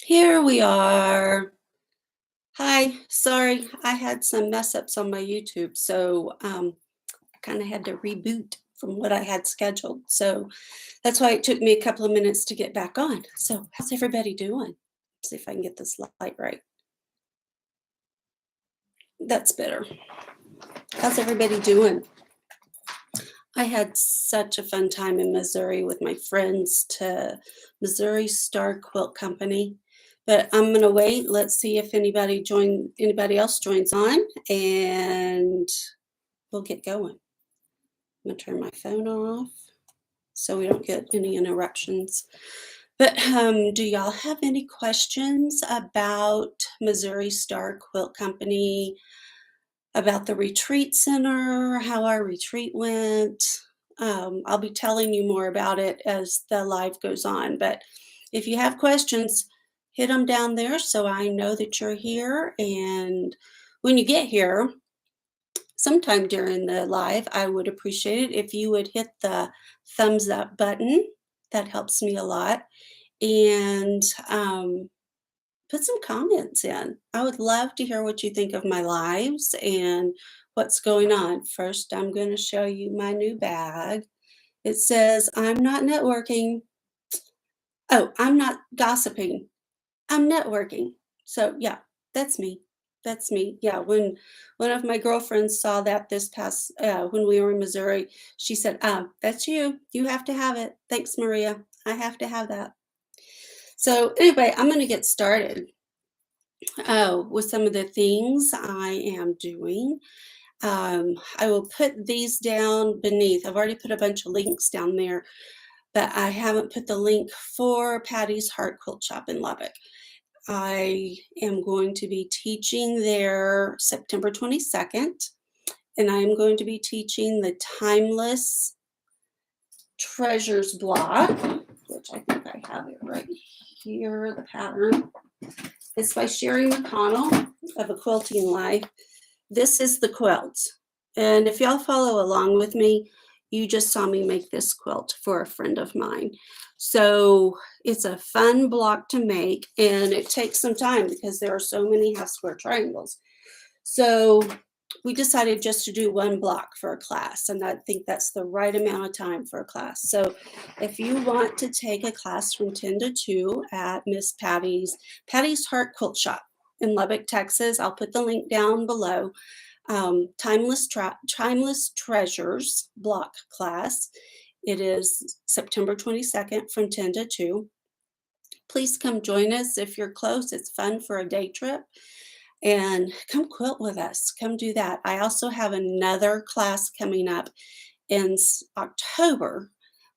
Here we are. Hi, sorry, I had some mess ups on my YouTube, so I kind of had to reboot from what I had scheduled. So that's why it took me a couple of minutes to get back on. So how's everybody doing? See if I can get this light right. That's better. How's everybody doing? I had such a fun time in Missouri with my friends to Missouri Star Quilt Company. But I'm gonna wait. Let's see if anybody else joins on, and we'll get going. I'm gonna turn my phone off so we don't get any interruptions. But do y'all have any questions about Missouri Star Quilt Company, about the retreat center, how our retreat went? I'll be telling you more about it as the live goes on. But if you have questions, hit them down there so I know that you're here. And when you get here, sometime during the live, I would appreciate it if you would hit the thumbs up button. That helps me a lot. And put some comments in. I would love to hear what you think of my lives and what's going on. First, I'm going to show you my new bag. It says, I'm not networking. Oh, I'm not gossiping. I'm networking. So, yeah, that's me. That's me. Yeah, when one of my girlfriends saw that this past when we were in Missouri, she said, that's you. You have to have it. Thanks, Maria. I have to have that. So, anyway, I'm going to get started with some of the things I am doing. I will put these down beneath. I've already put a bunch of links down there, but I haven't put the link for Patty's Heart Quilt Shop in Lubbock. I am going to be teaching there September 22nd, and I'm going to be teaching the Timeless Treasures block, which I think I have it right here, the pattern. It's by Sherry McConnell of A Quilting Life. This is the quilt. And if y'all follow along with me, you just saw me make this quilt for a friend of mine. So it's a fun block to make, and it takes some time because there are so many half square triangles. So we decided just to do one block for a class, and I think that's the right amount of time for a class. So if you want to take a class from 10 to 2 at Miss Patty's Heart Quilt Shop in Lubbock, Texas, I'll put the link down below. Timeless Treasures block class. It is September 22nd from 10 to 2. Please come join us if you're close. It's fun for a day trip. And come quilt with us. Come do that. I also have another class coming up in October,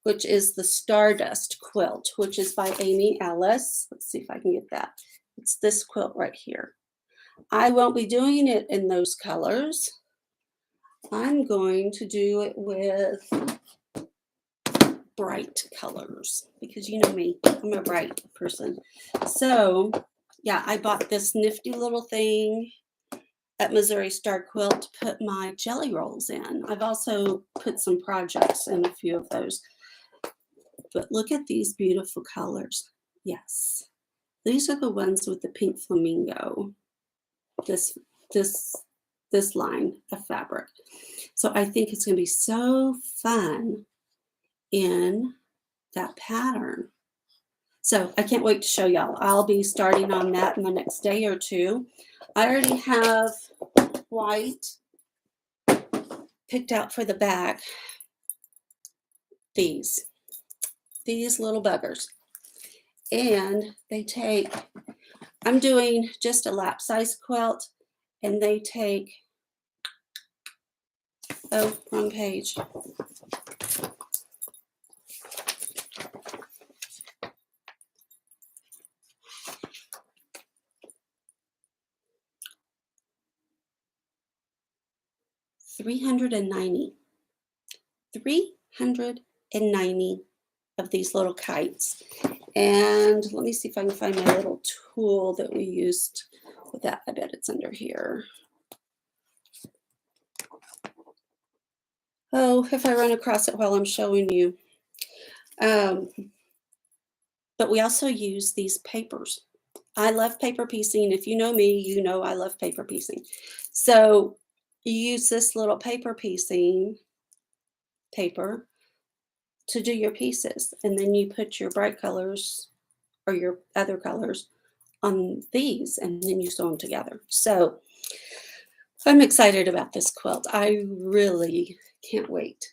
which is the Stardust quilt, which is by Amy Ellis. Let's see if I can get that. It's this quilt right here. I won't be doing it in those colors. I'm going to do it with bright colors because you know me, I'm a bright person. So yeah, I bought this nifty little thing at Missouri Star Quilt to put my jelly rolls in. I've also put some projects in a few of those. But look at these beautiful colors. Yes, these are the ones with the pink flamingo. This this this line of fabric. So I think it's going to be so fun in that pattern. So I can't wait to show y'all. I'll be starting on that in the next day or two. I already have white picked out for the back. These little buggers. And they take, I'm doing just a lap size quilt, and they take, oh, wrong page. $390 of these little kites. And let me see if I can find my little tool that we used with that. I bet it's under here. Oh, if I run across it while I'm showing you. But we also use these papers. I love paper piecing. If you know me, you know I love paper piecing. So you use this little paper piecing paper to do your pieces, and then you put your bright colors or your other colors on these, and then you sew them together. So I'm excited about this quilt. I really can't wait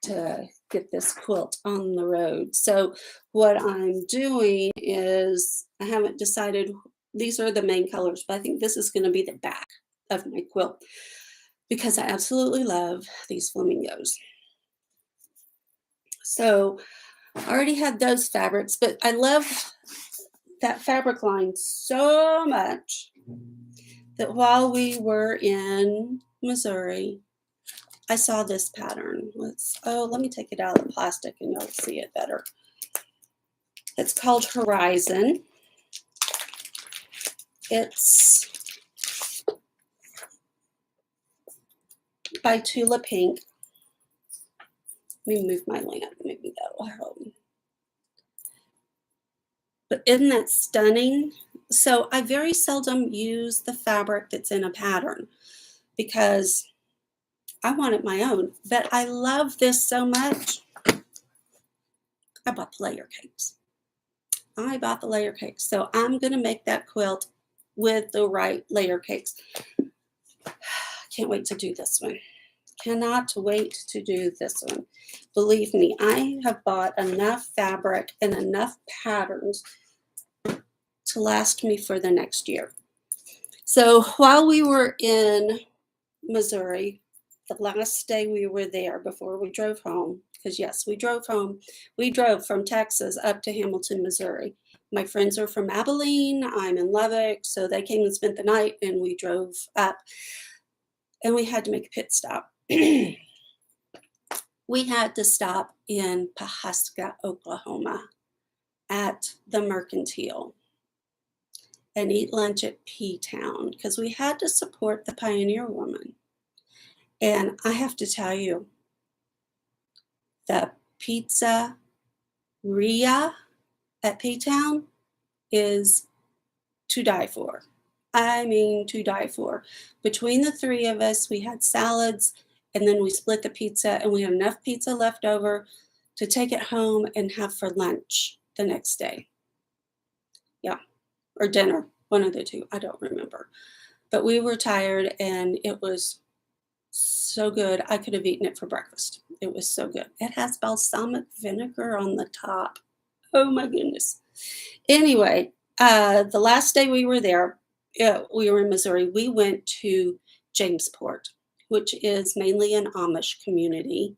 to get this quilt on the road. So what I'm doing is I haven't decided, these are the main colors, but I think this is going to be the back of my quilt because I absolutely love these flamingos. So I already had those fabrics, but I love that fabric line so much that while we were in Missouri, I saw this pattern. Let me take it out of the plastic and you'll see it better. It's called Horizon. It's by Tula Pink. Let me move my lamp. Maybe that will help. But isn't that stunning? So I very seldom use the fabric that's in a pattern because I wanted my own. But I love this so much. I bought the layer cakes. So I'm going to make that quilt with the right layer cakes. Can't wait to do this one. Cannot wait to do this one. Believe me, I have bought enough fabric and enough patterns to last me for the next year. So while we were in Missouri, the last day we were there before we drove home, because yes, we drove home. We drove from Texas up to Hamilton, Missouri. My friends are from Abilene. I'm in Lubbock. So they came and spent the night and we drove up and we had to make a pit stop. We had to stop in Pawhuska, Oklahoma at the Mercantile and eat lunch at P-Town because we had to support the Pioneer Woman. And I have to tell you, the pizzeria at P-Town is to die for. I mean, to die for. Between the three of us, we had salads and then we split the pizza and we had enough pizza left over to take it home and have for lunch the next day. Yeah, or dinner, one of the two. I don't remember. But we were tired and it was so good. I could have eaten it for breakfast. It was so good. It has balsamic vinegar on the top. Oh my goodness. Anyway, the last day we were there, we were in Missouri, we went to Jamesport, which is mainly an Amish community.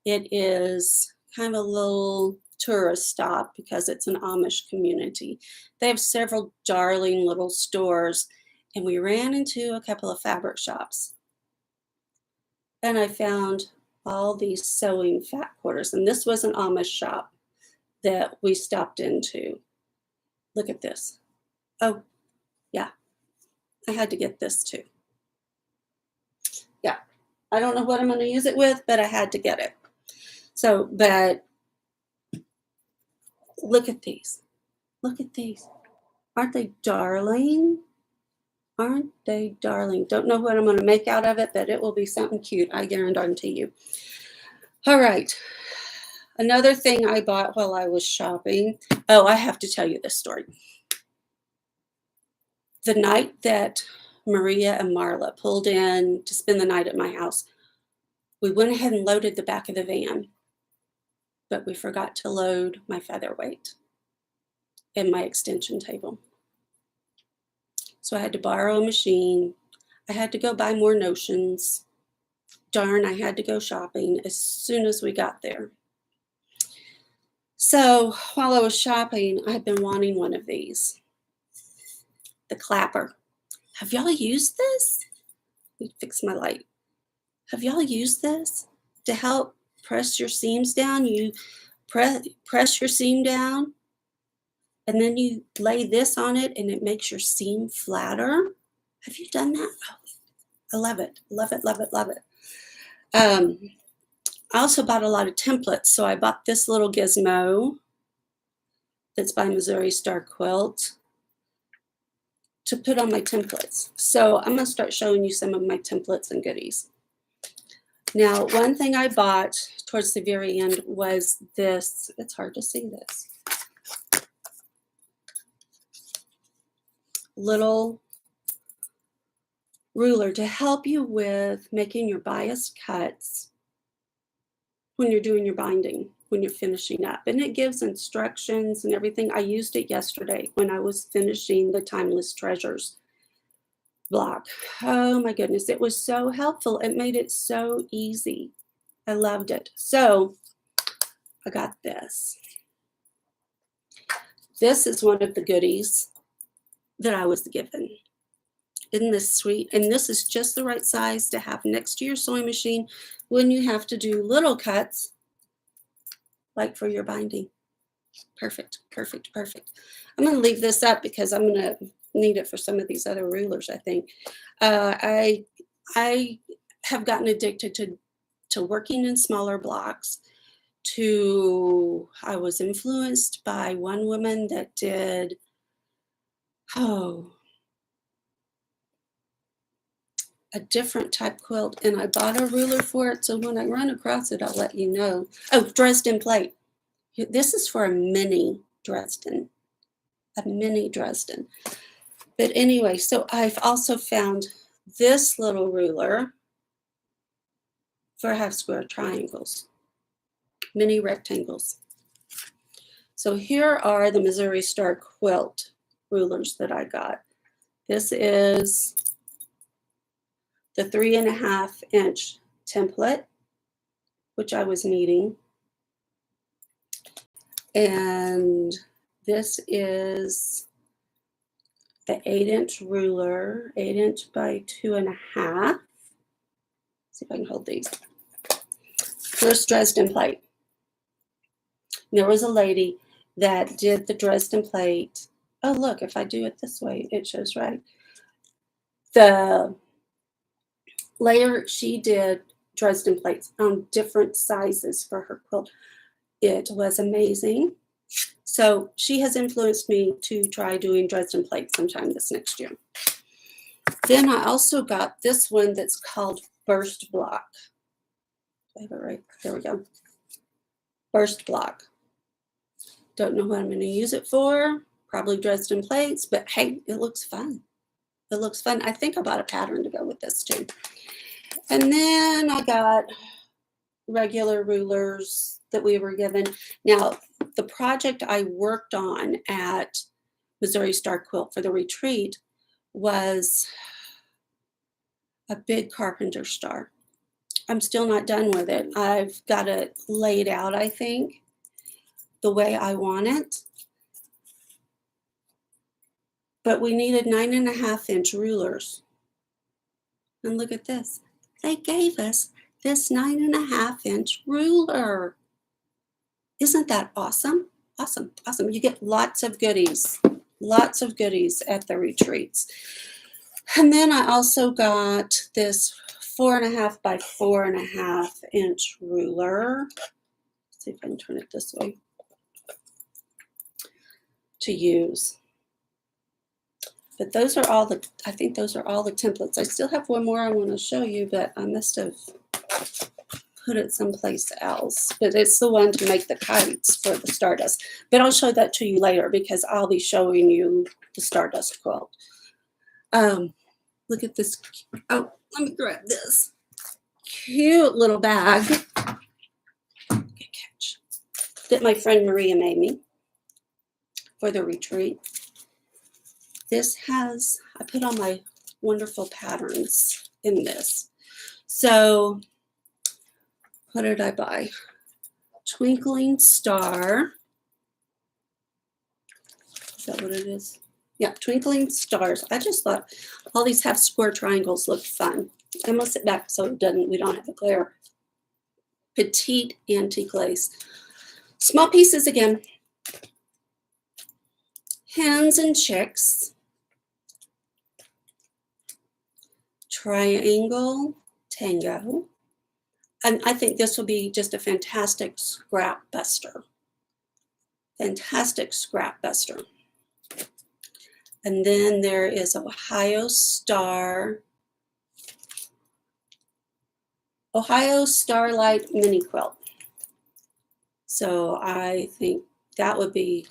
It is kind of a little tourist stop because it's an Amish community. They have several darling little stores, and we ran into a couple of fabric shops. And I found all these sewing fat quarters, and this was an Amish shop that we stopped into. Look at this. Oh, yeah, I had to get this too. Yeah, I don't know what I'm going to use it with, but I had to get it. So, but look at these. Look at these. Aren't they darling? Aren't they darling? Don't know what I'm going to make out of it, but it will be something cute, I guarantee you. All right. Another thing I bought while I was shopping. Oh, I have to tell you this story. The night that Maria and Marla pulled in to spend the night at my house, we went ahead and loaded the back of the van, but we forgot to load my featherweight and my extension table. So I had to borrow a machine. I had to go buy more notions. Darn, I had to go shopping as soon as we got there. So while I was shopping, I had been wanting one of these. The clapper. Have y'all used this? Let me fix my light. Have y'all used this to help press your seams down? You press your seam down and then you lay this on it and it makes your seam flatter. Have you done that? Oh, I love it. Love it, love it, love it. I also bought a lot of templates. So I bought this little gizmo that's by Missouri Star Quilt. to put on my templates. So I'm going to start showing you some of my templates and goodies. Now, one thing I bought towards the very end was this. It's hard to see this. Little ruler to help you with making your bias cuts when you're doing your binding, when you're finishing up. And it gives instructions and everything. I used it yesterday when I was finishing the Timeless Treasures block. Oh my goodness, it was so helpful. It made it so easy. I loved it. So I got this. This is one of the goodies that I was given. Isn't this sweet? And this is just the right size to have next to your sewing machine when you have to do little cuts, like for your binding. Perfect, perfect, perfect. I'm going to leave this up because I'm going to need it for some of these other rulers, I think. I have gotten addicted to working in smaller blocks. I was influenced by one woman that did, a different type quilt, and I bought a ruler for it, so when I run across it, I'll let you know. Oh, Dresden plate. This is for a mini Dresden. A mini Dresden. But anyway, so I've also found this little ruler for half square triangles, mini rectangles. So here are the Missouri Star Quilt rulers that I got. This is the 3.5-inch template, which I was needing. And this is the 8-inch ruler, 8-inch by 2.5. See if I can hold these. First Dresden plate. There was a lady that did the Dresden plate. Oh, look, if I do it this way, it shows right. The layer, she did Dresden plates on different sizes for her quilt. It was amazing. So she has influenced me to try doing Dresden plates sometime this next year. Then I also got this one that's called Burst Block. I have it right. There we go. Burst Block. Don't know what I'm going to use it for. Probably Dresden plates, but hey, it looks fun. It looks fun. I think I bought a pattern to go with this too. And then I got regular rulers that we were given. Now, the project I worked on at Missouri Star Quilt for the retreat was a big carpenter star. I'm still not done with it. I've got it laid out, I think, the way I want it. But we needed 9.5-inch rulers. And look at this. They gave us this 9.5-inch ruler. Isn't that awesome? Awesome, awesome. You get lots of goodies at the retreats. And then I also got this 4.5 by 4.5-inch ruler. Let's see if I can turn it this way to use. But those are all I think those are all the templates. I still have one more I want to show you, but I must have put it someplace else. But it's the one to make the kites for the Stardust. But I'll show that to you later because I'll be showing you the Stardust quilt. Look at this. Oh, let me grab this cute little bag. Good catch. That my friend Maria made me for the retreat. This has, I put all my wonderful patterns in this. So what did I buy? Twinkling Star. Is that what it is? Yeah, Twinkling Stars. I just thought all these half square triangles look fun. I'm gonna sit back so we don't have a glare. Petite antique lace. Small pieces again. Hens and chicks. Triangle Tango. And I think this will be just a fantastic scrap buster. Fantastic scrap buster. And then there is Ohio Starlight mini quilt. So I think that would be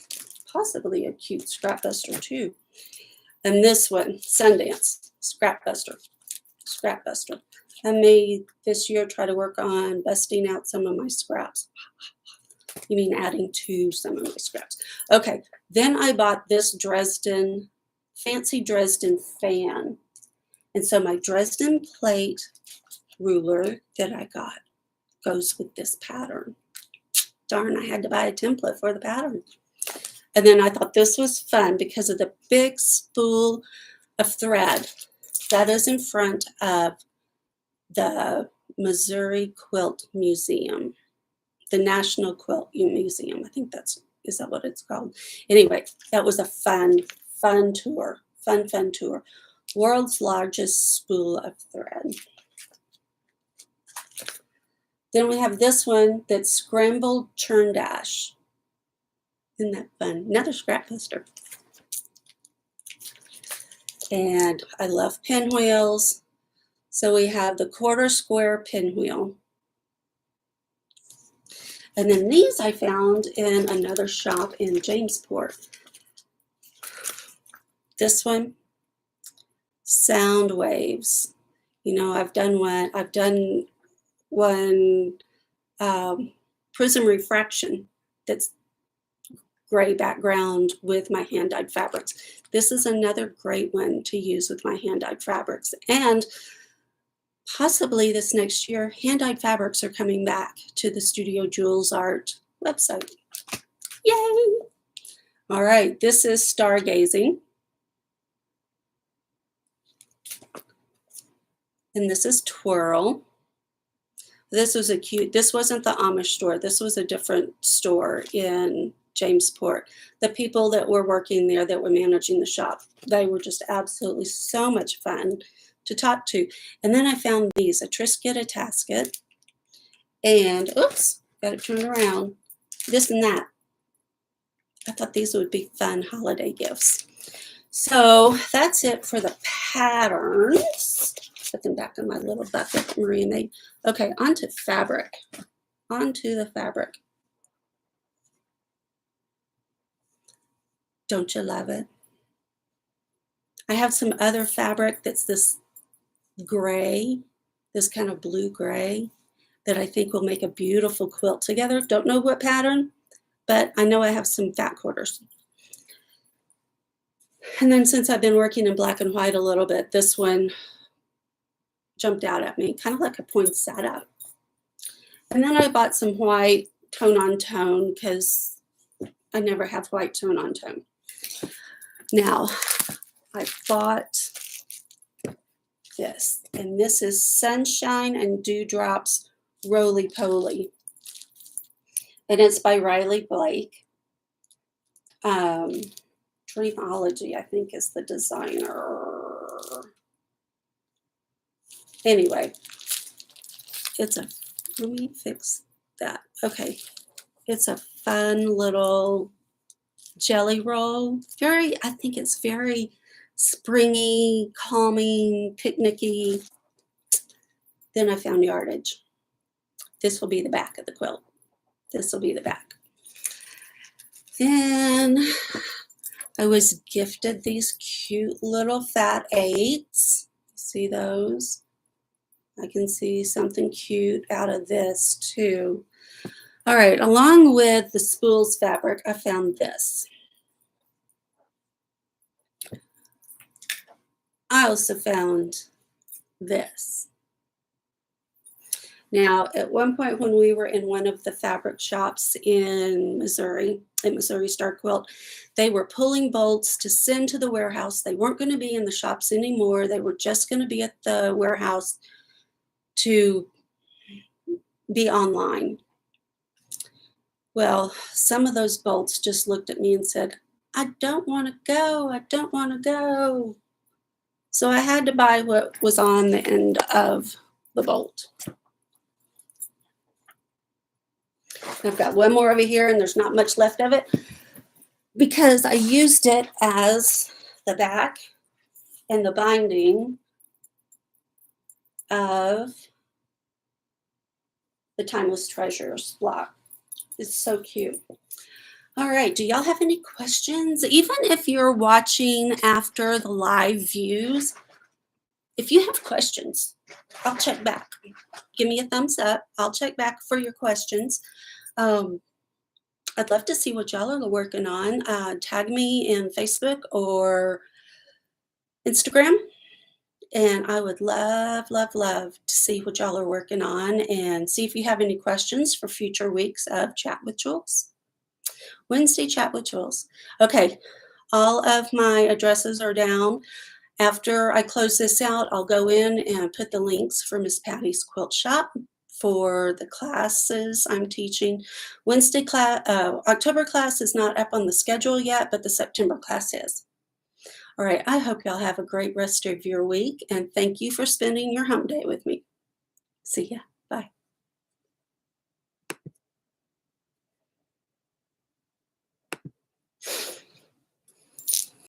possibly a cute scrap buster too. And this one, Sundance, scrap buster. I may this year try to work on busting out some of my scraps. You mean adding to some of my scraps. Okay, then I bought this fancy Dresden fan. And so my Dresden plate ruler that I got goes with this pattern. Darn, I had to buy a template for the pattern. And then I thought this was fun because of the big spool of thread that is in front of the Missouri Quilt Museum, the National Quilt Museum. I think is that what it's called? Anyway, that was a fun tour. Fun tour. World's largest spool of thread. Then we have this one that's scrambled churn dash. Isn't that fun? Another scrap buster. And I love pinwheels. So we have the quarter square pinwheel. And then these I found in another shop in Jamesport. This one, sound waves. You know, I've done one prism refraction that's gray background with my hand-dyed fabrics. This is another great one to use with my hand-dyed fabrics. And possibly this next year, hand-dyed fabrics are coming back to the Studio Jewels Art website. Yay! All right, this is stargazing. And this is twirl. This was this wasn't the Amish store. This was a different store in Jamesport. The people that were working there that were managing the shop, they were just absolutely so much fun to talk to. And then I found these, a Trisket, a Tasket, and oops, got it turned around, this and that. I thought these would be fun holiday gifts. So that's it for the patterns. Put them back in my little bucket Maria made. Okay, onto fabric. Onto the fabric. Don't you love it? I have some other fabric that's this gray, this kind of blue gray, that I think will make a beautiful quilt together. Don't know what pattern, but I know I have some fat quarters. And then since I've been working in black and white a little bit, this one jumped out at me, kind of like a poinsettia. And then I bought some white tone on tone because I never have white tone on tone. Now, I bought this, and this is Sunshine and Dewdrops Roly Poly. And it's by Riley Blake. Dreamology, I think, is the designer. Anyway, let me fix that. Okay, it's a fun little jelly roll. I think it's very springy, calming, picnicky. Then I found yardage. This will be the back of the quilt. This will be the back. Then I was gifted these cute little fat 8s. See those? I can see something cute out of this too. All right, along with the spools fabric, I found this. I also found this. Now, at one point when we were in one of the fabric shops in Missouri, at Missouri Star Quilt, they were pulling bolts to send to the warehouse. They weren't going to be in the shops anymore. They were just going to be at the warehouse to be online. Well, some of those bolts just looked at me and said, I don't want to go. I don't want to go. So I had to buy what was on the end of the bolt. I've got one more over here, and there's not much left of it because I used it as the back and the binding of the Timeless Treasures block. It's so cute. All right, do y'all have any questions? Even if you're watching after the live views, if you have questions, I'll check back. Give me a thumbs up. I'll check back for your questions. I'd love to see what y'all are working on. Tag me in Facebook or Instagram, and I would love, love, love to see what y'all are working on and see if you have any questions for future weeks of Chat with Jules. Wednesday Chat with Jules. Okay, all of my addresses are down. After I close this out, I'll go in and put the links for Miss Patty's Quilt Shop for the classes I'm teaching. Wednesday class, October class is not up on the schedule yet, but the September class is. All right, I hope y'all have a great rest of your week, and thank you for spending your hump day with me. See ya. Bye.